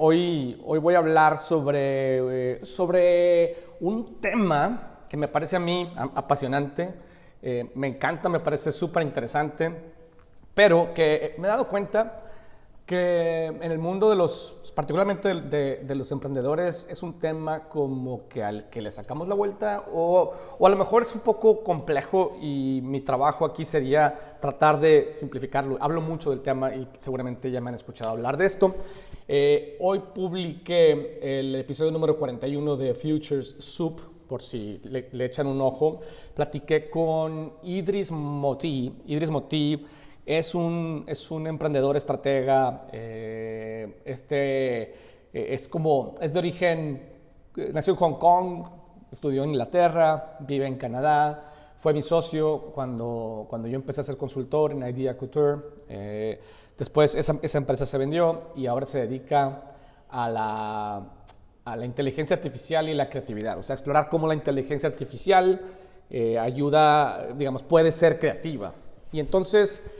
Hoy voy a hablar sobre un tema que me parece a mí apasionante, me encanta, me parece súper interesante, pero que me he dado cuenta que en el mundo de particularmente de los emprendedores, es un tema como que al que le sacamos la vuelta o a lo mejor es un poco complejo y mi trabajo aquí sería tratar de simplificarlo. Hablo mucho del tema y seguramente ya me han escuchado hablar de esto. Hoy publiqué el episodio número 41 de Futures Soup, por si le echan un ojo. Platiqué con Idris Moti. Idris Moti es un emprendedor estratega, es de origen, nació en Hong Kong, estudió en Inglaterra, vive en Canadá, fue mi socio cuando yo empecé a ser consultor en Idea Couture. Después esa empresa se vendió y ahora se dedica a la inteligencia artificial y la creatividad, o sea, explorar cómo la inteligencia artificial ayuda, digamos, puede ser creativa. Y entonces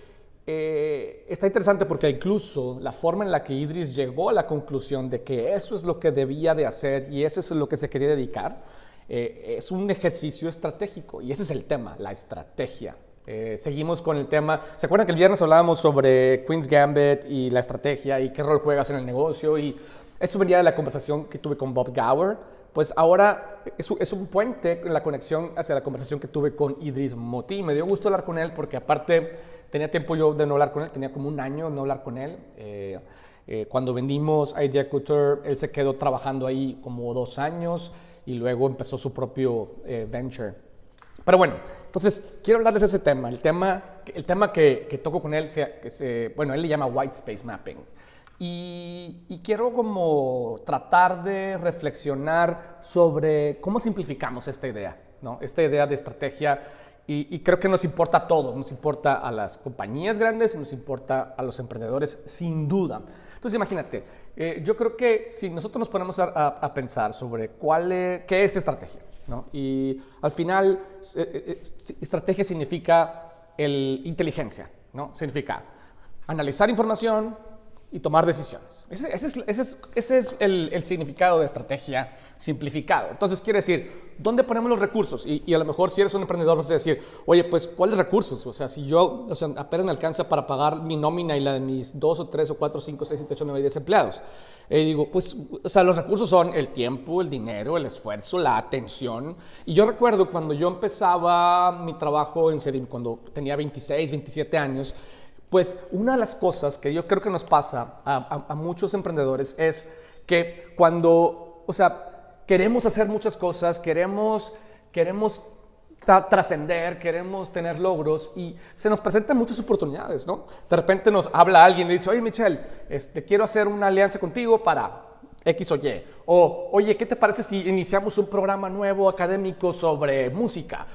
está interesante porque incluso la forma en la que Idris llegó a la conclusión de que eso es lo que debía de hacer y eso es lo que se quería dedicar, es un ejercicio estratégico y ese es el tema, la estrategia. Seguimos con el tema. ¿Se acuerdan que el viernes hablábamos sobre Queen's Gambit y la estrategia y qué rol juegas en el negocio? Y eso venía de la conversación que tuve con Bob Gower. Pues ahora es un puente en la conexión hacia la conversación que tuve con Idris Moti. Me dio gusto hablar con él porque aparte tenía tiempo yo de no hablar con él, tenía como un año de no hablar con él. Cuando vendimos Idea Couture, él se quedó trabajando ahí como 2 años y luego empezó su propio venture. Pero bueno, entonces quiero hablarles de ese tema. El tema que toco con él, bueno, él le llama White Space Mapping. Y quiero como tratar de reflexionar sobre cómo simplificamos esta idea, ¿no? Esta idea de estrategia. Y creo que nos importa a todos, nos importa a las compañías grandes y nos importa a los emprendedores, sin duda. Entonces imagínate, yo creo que si nosotros nos ponemos a pensar sobre qué es estrategia, ¿no? Y al final, estrategia significa inteligencia, ¿no? Significa analizar información y tomar decisiones. Ese es el significado de estrategia simplificado. Entonces quiere decir, ¿dónde ponemos los recursos? Y a lo mejor si eres un emprendedor vas a decir, oye, pues, ¿cuáles recursos? O sea, si yo, apenas me alcanza para pagar mi nómina y la de mis 2 o 3 o 4, 5, 6, 7, 8, 9, 10 empleados. Digo, pues, o sea, los recursos son el tiempo, el dinero, el esfuerzo, la atención. Y yo recuerdo cuando yo empezaba mi trabajo en Serim, cuando tenía 26, 27 años, pues una de las cosas que yo creo que nos pasa a muchos emprendedores es que cuando, o sea, queremos hacer muchas cosas, queremos trascender, queremos tener logros y se nos presentan muchas oportunidades, ¿no? De repente nos habla alguien y dice, oye, Michelle, quiero hacer una alianza contigo para X o Y. O, oye, ¿qué te parece si iniciamos un programa nuevo académico sobre música?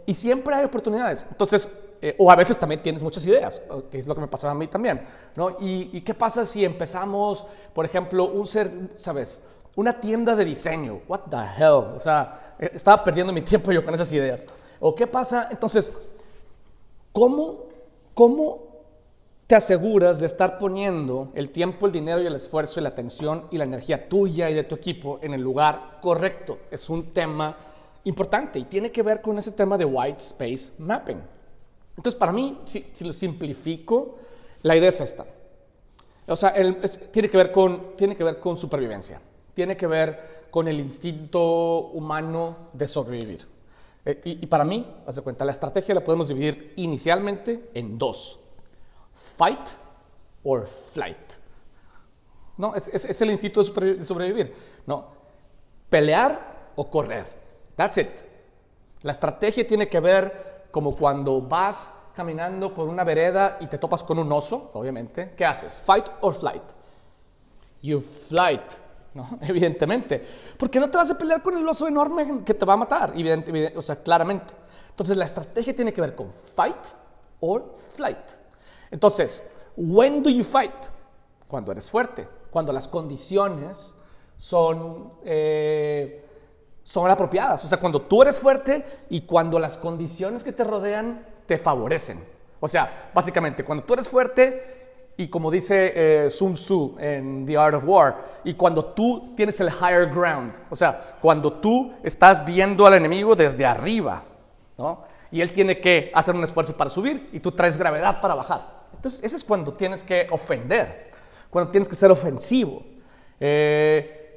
Y siempre hay oportunidades. Entonces, o a veces también tienes muchas ideas, que es lo que me pasaba a mí también, ¿no? ¿Y qué pasa si empezamos, por ejemplo, una tienda de diseño? What the hell? O sea, estaba perdiendo mi tiempo yo con esas ideas. ¿O qué pasa? Entonces, ¿cómo te aseguras de estar poniendo el tiempo, el dinero y el esfuerzo y la atención y la energía tuya y de tu equipo en el lugar correcto? Es un tema importante y tiene que ver con ese tema de White Space Mapping. Entonces, para mí, si lo simplifico, la idea es esta. O sea, tiene que ver con supervivencia. Tiene que ver con el instinto humano de sobrevivir. Y para mí, haz de cuenta, la estrategia la podemos dividir inicialmente en 2. Fight or flight. ¿No? Es el instinto de sobrevivir. ¿No? Pelear o correr. That's it. La estrategia tiene que ver como cuando vas caminando por una vereda y te topas con un oso, obviamente. ¿Qué haces? Fight or flight. You flight, ¿no? Evidentemente. Porque no te vas a pelear con el oso enorme que te va a matar, o sea, claramente. Entonces, la estrategia tiene que ver con fight or flight. Entonces, when do you fight? Cuando eres fuerte, cuando las condiciones son apropiadas. O sea, cuando tú eres fuerte y cuando las condiciones que te rodean te favorecen. O sea, básicamente, cuando tú eres fuerte, Y como dice Sun Tzu en The Art of War, y cuando tú tienes el higher ground, o sea, cuando tú estás viendo al enemigo desde arriba, ¿no? Y él tiene que hacer un esfuerzo para subir y tú traes gravedad para bajar. Entonces, ese es cuando tienes que ofender, cuando tienes que ser ofensivo.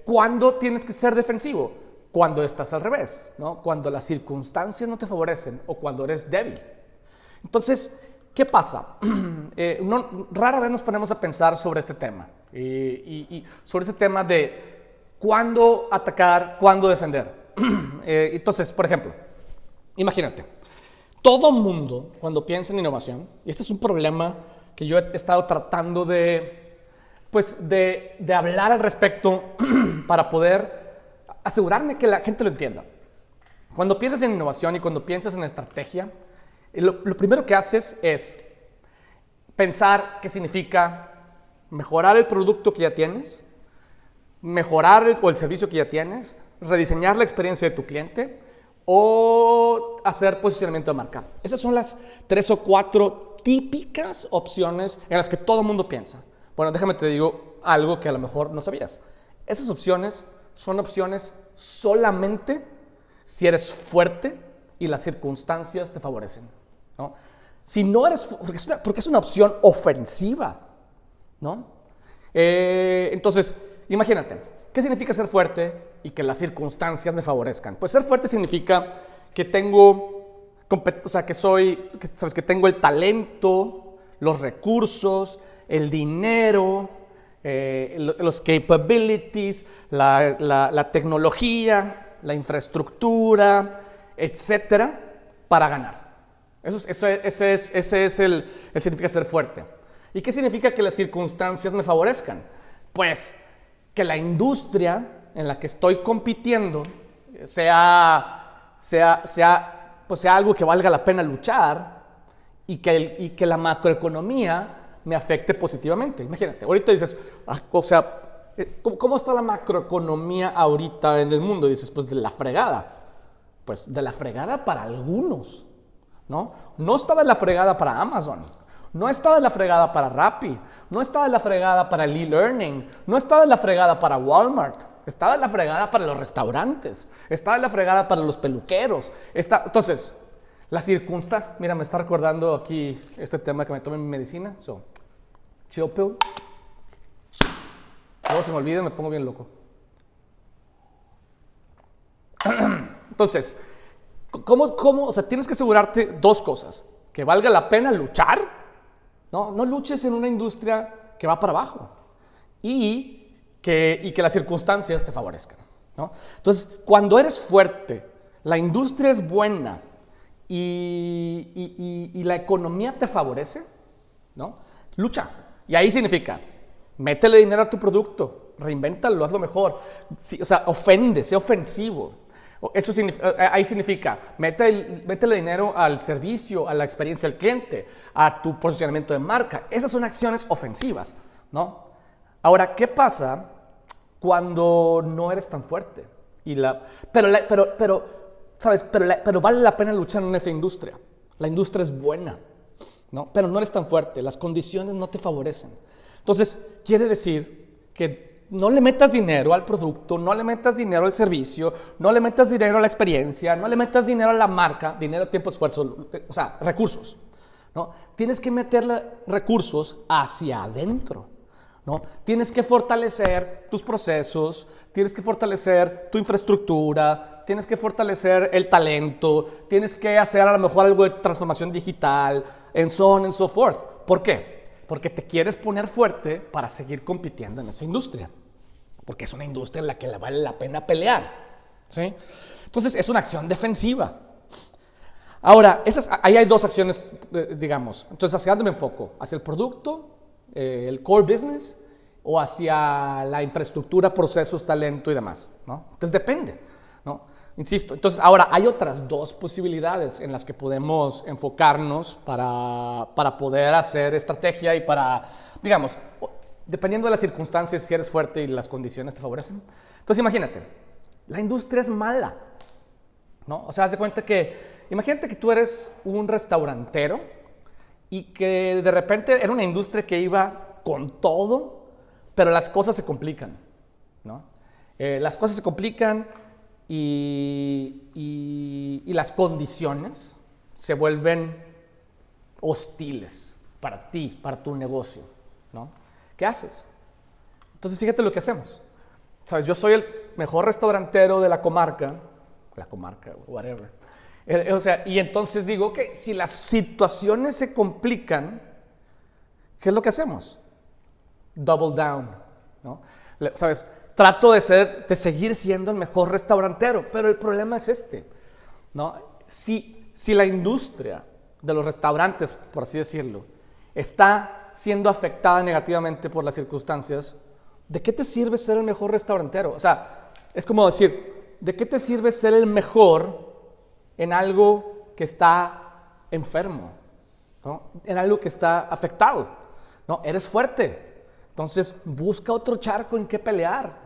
¿Cuándo tienes que ser defensivo? Cuando estás al revés, ¿no? Cuando las circunstancias no te favorecen o cuando eres débil. Entonces, ¿qué pasa? Rara vez nos ponemos a pensar sobre este tema y sobre ese tema de cuándo atacar, cuándo defender. Entonces, por ejemplo, imagínate, todo mundo cuando piensa en innovación, y este es un problema que yo he estado tratando de hablar al respecto para poder asegurarme que la gente lo entienda. Cuando piensas en innovación y cuando piensas en estrategia, lo primero que haces es pensar qué significa mejorar el producto que ya tienes, mejorar el servicio que ya tienes, rediseñar la experiencia de tu cliente o hacer posicionamiento de marca. Esas son las 3 o 4 típicas opciones en las que todo el mundo piensa. Bueno, déjame te digo algo que a lo mejor no sabías. Esas opciones son opciones solamente si eres fuerte y las circunstancias te favorecen, ¿no? Si no eres, porque es una opción ofensiva, ¿no? Entonces, imagínate, ¿qué significa ser fuerte y que las circunstancias me favorezcan? Pues ser fuerte significa que tengo, que tengo el talento, los recursos, el dinero, los capabilities, la tecnología, la infraestructura, etcétera, para ganar. Ese es el significa ser fuerte. ¿Y qué significa que las circunstancias me favorezcan? Pues que la industria en la que estoy compitiendo sea algo que valga la pena luchar y que la macroeconomía me afecte positivamente. Imagínate, ahorita dices, ¿cómo está la macroeconomía ahorita en el mundo? Y dices, pues de la fregada. Pues de la fregada para algunos, ¿no? No está de la fregada para Amazon, no está de la fregada para Rappi, no está de la fregada para el e-learning, no está de la fregada para Walmart, está de la fregada para los restaurantes, está de la fregada para los peluqueros. Entonces, la circunstancia, mira, me está recordando aquí este tema que me tomé en mi medicina. Chill pill. Luego se me olvida y me pongo bien loco. Entonces, ¿cómo? O sea, tienes que asegurarte 2 cosas. Que valga la pena luchar, ¿no? No luches en una industria que va para abajo. Y que las circunstancias te favorezcan, ¿no? Entonces, cuando eres fuerte, la industria es buena y la economía te favorece, ¿no? Lucha. Y ahí significa, métele dinero a tu producto, reinvéntalo, hazlo mejor. Sí, o sea, ofende, sé ofensivo. Eso ahí significa, métele dinero al servicio, a la experiencia del cliente, a tu posicionamiento de marca. Esas son acciones ofensivas, ¿no? Ahora, ¿qué pasa cuando no eres tan fuerte? Pero vale la pena luchar en esa industria. La industria es buena, ¿no? Pero no eres tan fuerte, las condiciones no te favorecen. Entonces, quiere decir que no le metas dinero al producto, no le metas dinero al servicio, no le metas dinero a la experiencia, no le metas dinero a la marca, dinero, tiempo, esfuerzo, o sea, recursos, ¿no? Tienes que meterle recursos hacia adentro, ¿no? Tienes que fortalecer tus procesos, tienes que fortalecer tu infraestructura, tienes que fortalecer el talento, tienes que hacer a lo mejor algo de transformación digital, and so on and so forth. ¿Por qué? Porque te quieres poner fuerte para seguir compitiendo en esa industria. Porque es una industria en la que le vale la pena pelear, ¿sí? Entonces, es una acción defensiva. Ahora, ahí hay 2 acciones, digamos. Entonces, ¿hacia dónde me enfoco? ¿Hacia el producto, el core business, o hacia la infraestructura, procesos, talento y demás, ¿no? Entonces, depende, ¿no? Insisto, entonces ahora hay otras 2 posibilidades en las que podemos enfocarnos para poder hacer estrategia y para, digamos, dependiendo de las circunstancias, si eres fuerte y las condiciones te favorecen. Entonces imagínate, la industria es mala, ¿no? O sea, haz de cuenta imagínate que tú eres un restaurantero y que de repente era una industria que iba con todo, pero las cosas se complican, ¿no? Las cosas se complican y las condiciones se vuelven hostiles para ti, para tu negocio, ¿no? ¿Qué haces? Entonces, fíjate lo que hacemos. ¿Sabes? Yo soy el mejor restaurantero de la comarca, whatever. O sea, y entonces digo, ok, si las situaciones se complican, ¿qué es lo que hacemos? Double down, ¿no? ¿Sabes? Trato de seguir siendo el mejor restaurantero, pero el problema es este, ¿no? Si la industria de los restaurantes, por así decirlo, está siendo afectada negativamente por las circunstancias, ¿de qué te sirve ser el mejor restaurantero? O sea, es como decir, ¿de qué te sirve ser el mejor en algo que está enfermo, ¿no? En algo que está afectado, ¿no? Eres fuerte. Entonces, busca otro charco en qué pelear.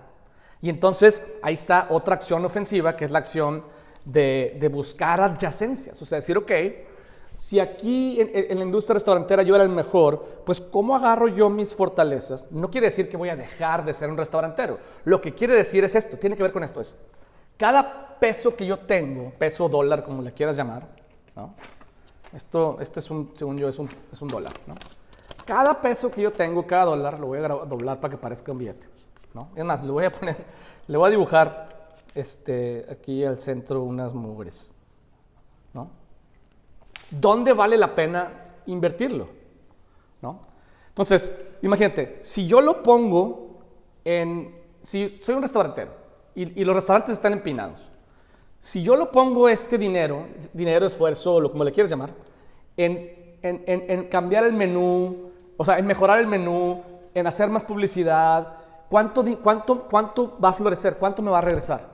Y entonces, ahí está otra acción ofensiva, que es la acción de buscar adyacencias. O sea, decir, ok, si aquí en la industria restaurantera yo era el mejor, pues ¿cómo agarro yo mis fortalezas? No quiere decir que voy a dejar de ser un restaurantero. Lo que quiere decir es esto, tiene que ver con esto. Es, cada peso que yo tengo, peso o dólar, como le quieras llamar, ¿no? Este es según yo, es un dólar, ¿no? Cada peso que yo tengo, cada dólar, lo voy a doblar para que parezca un billete, ¿no? Es más, le voy a dibujar aquí al centro unas mugres, ¿no? ¿Dónde vale la pena invertirlo? ¿No? Entonces, imagínate, si yo lo pongo si soy un restaurantero y los restaurantes están empinados, si yo lo pongo dinero, esfuerzo, como le quieras llamar, en cambiar el menú, o sea, en mejorar el menú, en hacer más publicidad, ¿cuánto va a florecer? ¿Cuánto me va a regresar?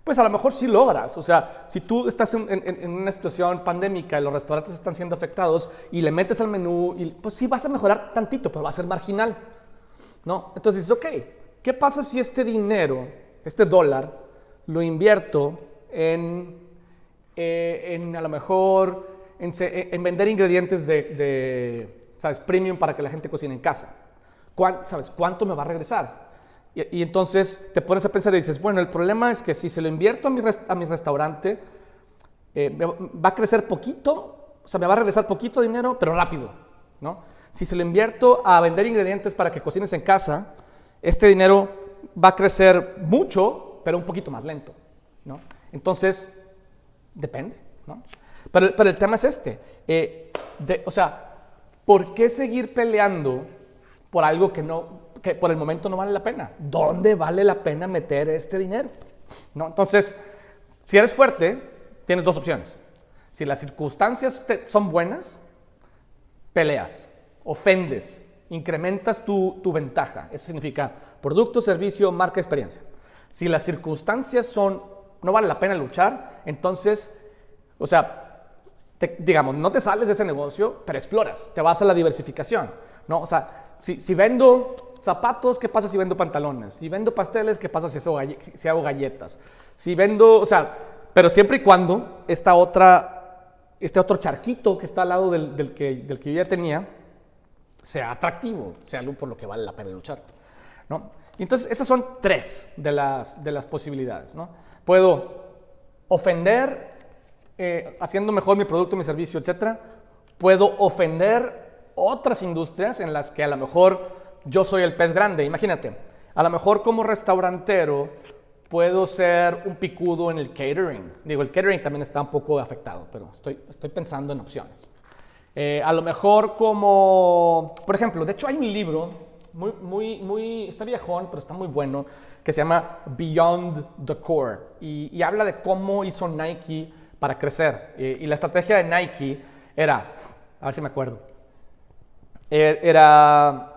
Pues a lo mejor sí logras. O sea, si tú estás en una situación pandémica y los restaurantes están siendo afectados y le metes al menú, pues sí vas a mejorar tantito, pero va a ser marginal, ¿no? Entonces dices, ok, ¿qué pasa si este dinero, este dólar, lo invierto en a lo mejor en vender ingredientes ¿sabes? Premium para que la gente cocine en casa? ¿Sabes? ¿Cuánto me va a regresar? Y entonces te pones a pensar y dices, bueno, el problema es que si se lo invierto a mi restaurante, va a crecer poquito, o sea, me va a regresar poquito dinero, pero rápido, ¿no? Si se lo invierto a vender ingredientes para que cocines en casa, este dinero va a crecer mucho, pero un poquito más lento, ¿no? Entonces, depende, ¿no? Pero el tema es o sea, ¿por qué seguir peleando por algo que por el momento no vale la pena? ¿Dónde vale la pena meter este dinero? ¿No? Entonces, si eres fuerte, tienes dos opciones. Si las circunstancias son buenas, peleas, ofendes, incrementas tu ventaja. Eso significa producto, servicio, marca, experiencia. Si las circunstancias no vale la pena luchar, entonces, o sea, digamos, no te sales de ese negocio, pero exploras, te vas a la diversificación, ¿no? O sea, si vendo zapatos, ¿qué pasa si vendo pantalones? Si vendo pasteles, ¿qué pasa si hago galletas? Si vendo, o sea, pero siempre y cuando este otro charquito que está al lado del que yo ya tenía sea atractivo, sea algo por lo que vale la pena luchar, ¿no? Y entonces, esas son tres de las posibilidades, ¿no? Puedo ofender haciendo mejor mi producto, mi servicio, etcétera. Puedo ofender otras industrias en las que a lo mejor yo soy el pez grande. Imagínate, a lo mejor como restaurantero puedo ser un picudo en el catering. Digo, el catering también está un poco afectado, pero estoy pensando en opciones. A lo mejor por ejemplo, de hecho hay un libro está viejón, pero está muy bueno, que se llama Beyond the Core y habla de cómo hizo Nike para crecer. Y la estrategia de Nike era, a ver si me acuerdo, era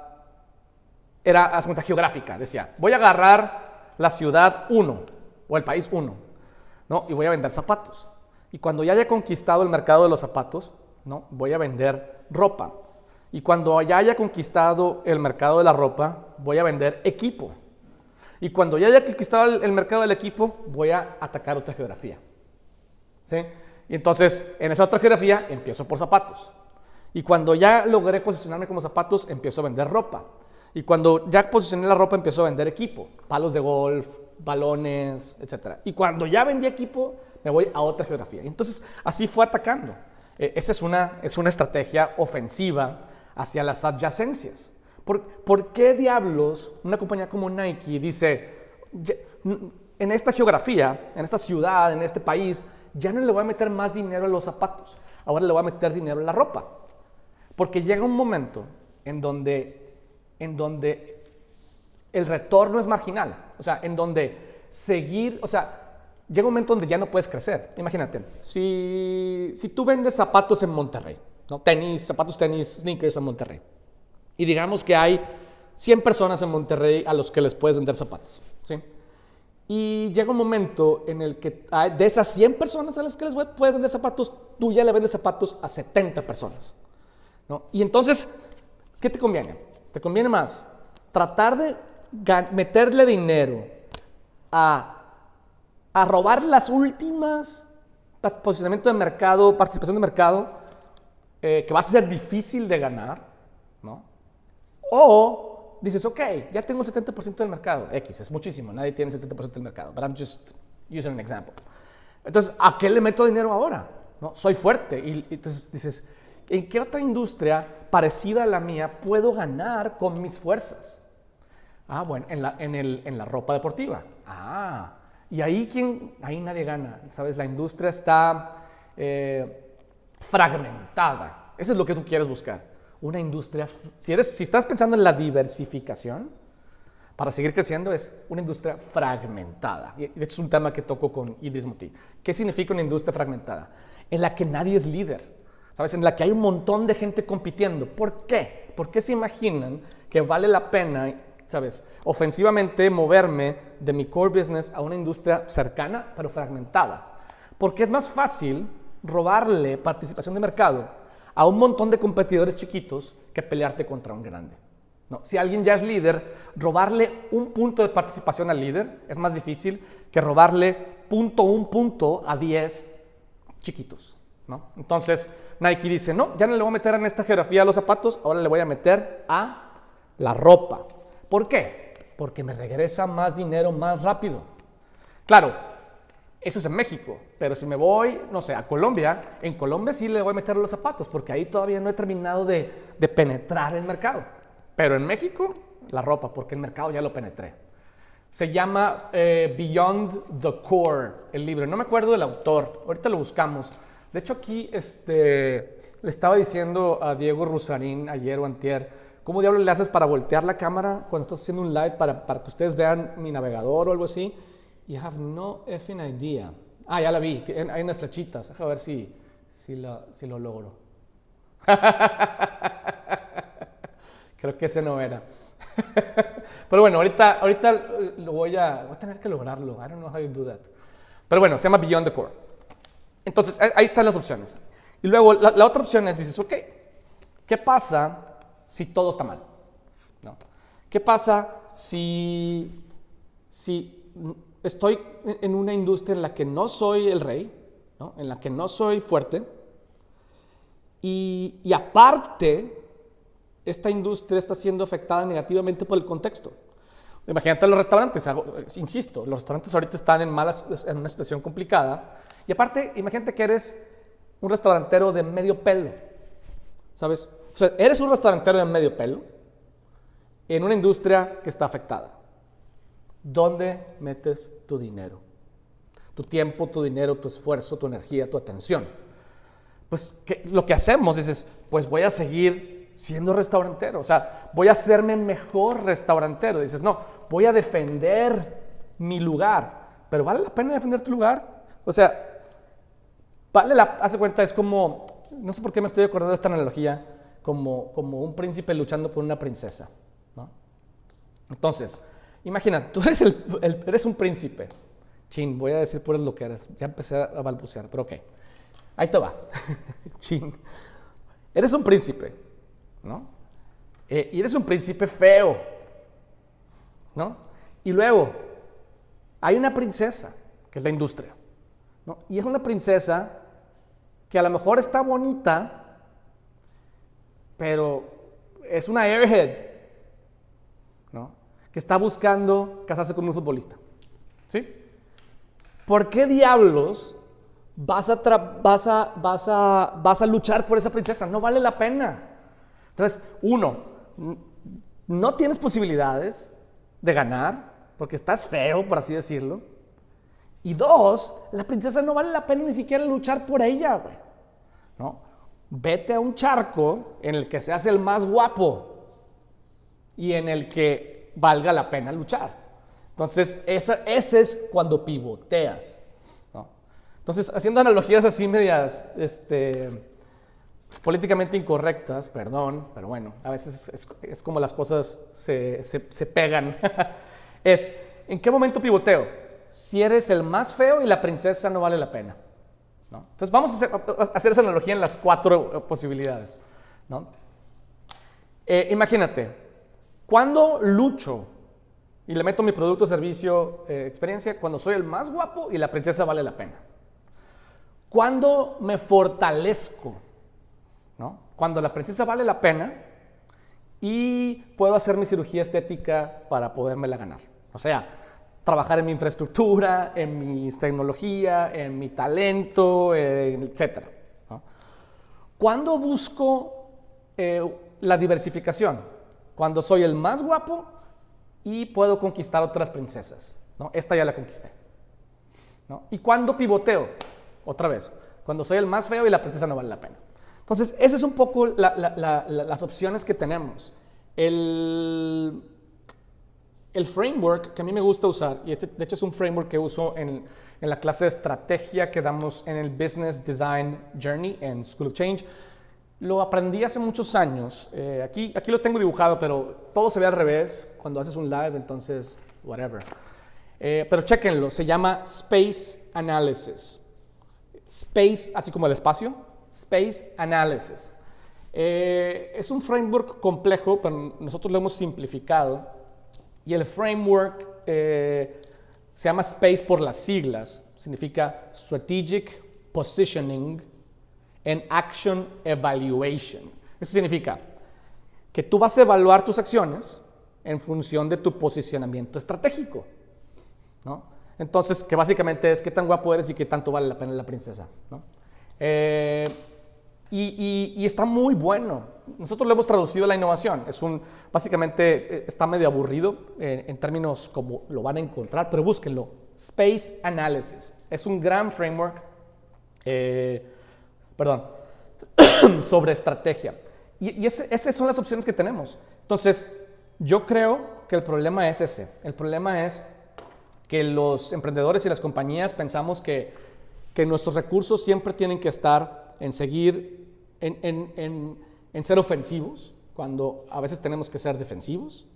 asunta geográfica. Decía, voy a agarrar la ciudad 1 o el país 1, ¿no? Y voy a vender zapatos. Y cuando ya haya conquistado el mercado de los zapatos, ¿no? Voy a vender ropa. Y cuando ya haya conquistado el mercado de la ropa, voy a vender equipo. Y cuando ya haya conquistado el mercado del equipo, voy a atacar otra geografía. ¿Sí? Y entonces, en esa otra geografía, empiezo por zapatos. Y cuando ya logré posicionarme como zapatos, empiezo a vender ropa. Y cuando ya posicioné la ropa, empiezo a vender equipo, palos de golf, balones, etc. Y cuando ya vendí equipo, me voy a otra geografía. Y entonces, así fue atacando. Esa es una estrategia ofensiva hacia las adyacencias. ¿Por qué diablos una compañía como Nike dice, en esta geografía, en esta ciudad, en este país, ya no le voy a meter más dinero a los zapatos, ahora le voy a meter dinero a la ropa? Porque llega un momento en donde el retorno es marginal, o sea, en donde llega un momento donde ya no puedes crecer. Imagínate, si tú vendes zapatos en Monterrey, ¿no? Zapatos, tenis, sneakers en Monterrey, y digamos que hay 100 personas en Monterrey a los que les puedes vender zapatos, ¿sí? Y llega un momento en el que de esas 100 personas a las que les puedes vender zapatos, tú ya le vendes zapatos a 70 personas, ¿no? Y entonces, ¿qué te conviene? Te conviene más tratar de meterle dinero a robar las últimas posicionamiento de mercado, participación de mercado, que va a ser difícil de ganar, ¿no? O dices, ok, ya tengo el 70% del mercado. X, es muchísimo, nadie tiene el 70% del mercado, but I'm just using an example. Entonces, ¿a qué le meto dinero ahora? ¿No? Soy fuerte. Y entonces dices, ¿en qué otra industria parecida a la mía puedo ganar con mis fuerzas? Bueno, en la ropa deportiva. Y ahí nadie gana, ¿sabes? La industria está fragmentada. Eso es lo que tú quieres buscar. Una industria, si estás pensando en la diversificación, para seguir creciendo es una industria fragmentada. Y este es un tema que toco con Idris Moti. ¿Qué significa una industria fragmentada? En la que nadie es líder, ¿sabes? En la que hay un montón de gente compitiendo. ¿Por qué? ¿Por qué se imaginan que vale la pena, ¿sabes?, ofensivamente moverme de mi core business a una industria cercana, pero fragmentada? Porque es más fácil robarle participación de mercado a un montón de competidores chiquitos que pelearte contra un grande, ¿no? Si alguien ya es líder, robarle un punto de participación al líder es más difícil que robarle un punto a 10 chiquitos, ¿no? Entonces Nike dice, no, ya no le voy a meter en esta geografía a los zapatos, ahora le voy a meter a la ropa. ¿Por qué? Porque me regresa más dinero más rápido. Claro, eso es en México, pero si me voy, no sé, a Colombia, en Colombia sí le voy a meter los zapatos, porque ahí todavía no he terminado de penetrar el mercado. Pero en México, la ropa, porque el mercado ya lo penetré. Se llama Beyond the Core, el libro. No me acuerdo del autor, ahorita lo buscamos. De hecho, aquí le estaba diciendo a Diego Rusarín ayer o antier, ¿cómo diablos le haces para voltear la cámara cuando estás haciendo un live para que ustedes vean mi navegador o algo así? You have no effing idea. Ya la vi, hay unas flechitas. Déjame ver si lo logro. Creo que ese no era. Pero bueno, ahorita voy a tener que lograrlo. I don't know how you do that. Pero bueno, se llama Beyond the Core. Entonces, ahí están las opciones. Y luego, la otra opción es, dices, ok, ¿qué pasa si todo está mal? ¿No? ¿Qué pasa si estoy en una industria en la que no soy el rey, ¿no?, en la que no soy fuerte, y aparte, esta industria está siendo afectada negativamente por el contexto? Imagínate los restaurantes, insisto, los restaurantes ahorita están en una situación complicada, y aparte, imagínate que eres un restaurantero de medio pelo, ¿sabes? O sea, eres un restaurantero de medio pelo en una industria que está afectada. ¿Dónde metes tu dinero? Tu tiempo, tu dinero, tu esfuerzo, tu energía, tu atención. Pues lo que hacemos es, pues voy a seguir siendo restaurantero, o sea, voy a hacerme mejor restaurantero. Dices, no, voy a defender mi lugar. ¿Pero vale la pena defender tu lugar? O sea, hace cuenta, es como, no sé por qué me estoy acordando de esta analogía, como un príncipe luchando por una princesa, ¿no? Entonces, imagina, tú eres un príncipe. Chin, voy a decir puras loqueras. Ya empecé a balbucear, pero ok. Ahí te va. Chin. Eres un príncipe, ¿no? Y eres un príncipe feo, ¿no? Y luego, hay una princesa, que es la industria, ¿no? Y es una princesa que a lo mejor está bonita pero es una airhead, ¿no? Que está buscando casarse con un futbolista, ¿sí? ¿Por qué diablos vas a luchar por esa princesa? No vale la pena. Entonces, uno, no tienes posibilidades de ganar porque estás feo, por así decirlo. Y dos, la princesa no vale la pena ni siquiera luchar por ella, güey, ¿no? Vete a un charco en el que seas el más guapo y en el que valga la pena luchar. Entonces, ese es cuando pivoteas, ¿no? Entonces, haciendo analogías así medias políticamente incorrectas, perdón, pero bueno, a veces es como las cosas se pegan. ¿En qué momento pivoteo? Si eres el más feo y la princesa no vale la pena, ¿no? Entonces vamos a hacer esa analogía en las 4 posibilidades, ¿no? Imagínate, cuando lucho y le meto mi producto, servicio, experiencia, cuando soy el más guapo y la princesa vale la pena. Cuando me fortalezco, ¿no? Cuando la princesa vale la pena y puedo hacer mi cirugía estética para podérmela ganar. O sea, trabajar en mi infraestructura, en mi tecnología, en mi talento, etc., ¿no? Cuando busco la diversificación, cuando soy el más guapo y puedo conquistar otras princesas, ¿no? Esta ya la conquisté, ¿no? Y cuando pivoteo, otra vez, cuando soy el más feo y la princesa no vale la pena. Entonces, esas son un poco las opciones que tenemos. El framework que a mí me gusta usar, y de hecho es un framework que uso en la clase de estrategia que damos en el Business Design Journey en School of Change, lo aprendí hace muchos años. Aquí lo tengo dibujado, pero todo se ve al revés cuando haces un live, entonces, whatever. Pero chéquenlo, se llama Space Analysis. Space, así como el espacio, Space Analysis. Es un framework complejo, pero nosotros lo hemos simplificado. Y el framework se llama SPACE por las siglas. Significa Strategic Positioning and Action Evaluation. Eso significa que tú vas a evaluar tus acciones en función de tu posicionamiento estratégico, ¿no? Entonces, que básicamente es qué tan guapo eres y qué tanto vale la pena la princesa, ¿no? Y está muy bueno. Nosotros lo hemos traducido a la innovación. Básicamente está medio aburrido en términos como lo van a encontrar, pero búsquenlo. Space Analysis. Es un gran framework, sobre estrategia. Y esas son las opciones que tenemos. Entonces, yo creo que el problema es ese. El problema es que los emprendedores y las compañías pensamos que nuestros recursos siempre tienen que estar en seguir, en ser ofensivos, cuando a veces tenemos que ser defensivos,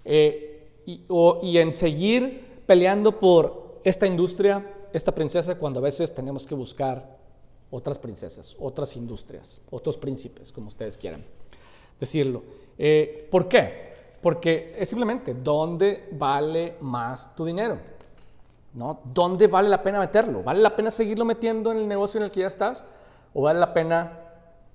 y en seguir peleando por esta industria, esta princesa, cuando a veces tenemos que buscar otras princesas, otras industrias, otros príncipes, como ustedes quieran decirlo. ¿Por qué? Porque es simplemente, ¿dónde vale más tu dinero? ¿No? ¿Dónde vale la pena meterlo? ¿Vale la pena seguirlo metiendo en el negocio en el que ya estás? ¿O vale la pena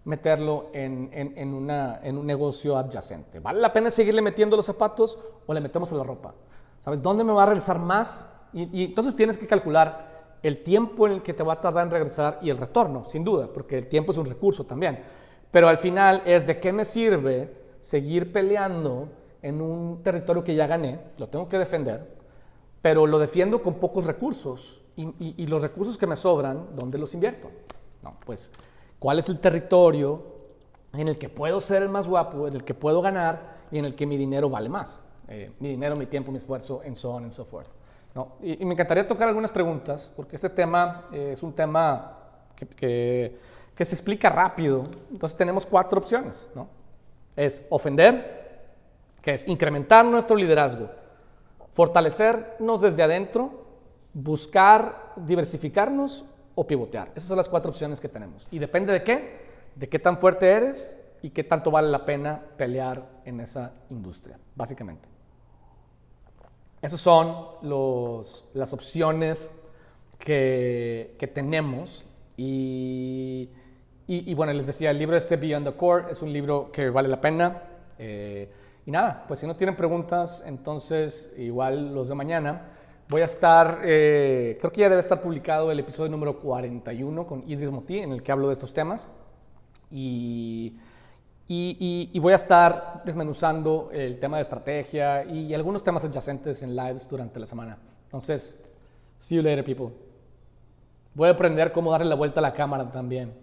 meterlo en un negocio adyacente? ¿Vale la pena seguirle metiendo los zapatos o le metemos a la ropa? ¿Sabes? ¿Dónde me va a regresar más? Y entonces tienes que calcular el tiempo en el que te va a tardar en regresar y el retorno, sin duda, porque el tiempo es un recurso también. Pero al final es de qué me sirve seguir peleando en un territorio que ya gané, lo tengo que defender, pero lo defiendo con pocos recursos y los recursos que me sobran, ¿dónde los invierto? No, pues, ¿cuál es el territorio en el que puedo ser el más guapo, en el que puedo ganar y en el que mi dinero vale más? Mi dinero, mi tiempo, mi esfuerzo, and so on and so forth, ¿no? Y me encantaría tocar algunas preguntas, porque este tema es un tema que se explica rápido. Entonces tenemos 4 opciones, ¿no? Es ofender, que es incrementar nuestro liderazgo, fortalecernos desde adentro, buscar diversificarnos o pivotear. Esas son las 4 opciones que tenemos. Y depende de qué tan fuerte eres y qué tanto vale la pena pelear en esa industria, básicamente. Esas son las opciones que tenemos y Y bueno, les decía, el libro Beyond the Core es un libro que vale la pena. Y nada, pues si no tienen preguntas, entonces igual los veo mañana. Voy a estar, creo que ya debe estar publicado el episodio número 41 con Idris Moti, en el que hablo de estos temas. Y voy a estar desmenuzando el tema de estrategia y algunos temas adyacentes en lives durante la semana. Entonces, see you later, people. Voy a aprender cómo darle la vuelta a la cámara también.